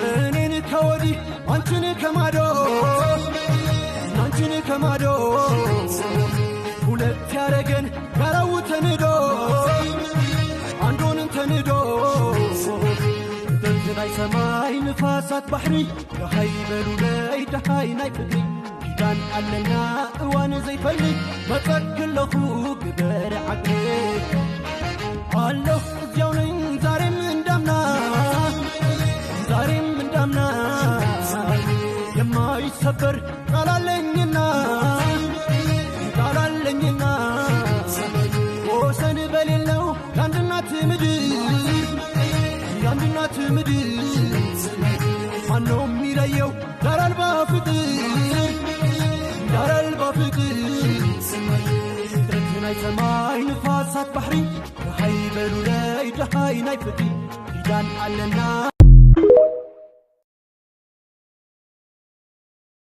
እኔን ከወዲ አንቺን ከማዶ አንቺን ከማዶ ሁለት ያረገን ጋራው ተንዶ አንዱን ተንዶ በልጅናይ ሰማይ ንፋሳት ባሕሪ ረሃይ በሉ ለይ ደሃይ ናይ ፍቅሪ ኪዳን ኣለና እዋን ዘይፈልግ መጸግለኹ ግበር ዓቅሊ አለሁ እዚያው ነኝ ዛሬም እንዳምና የማይሰበር ቃላለኝና ወሰን በሌለው የአንድናት ምድር ማነው የሚለየው ዳር አልባ ፍቅር ፍጥረትን አይሰማይ ንፋሳት ባሕሪ ረሃይ በሉ ለይ ደሃይ ናይ ፍቅሪ ኪዳን ኣለና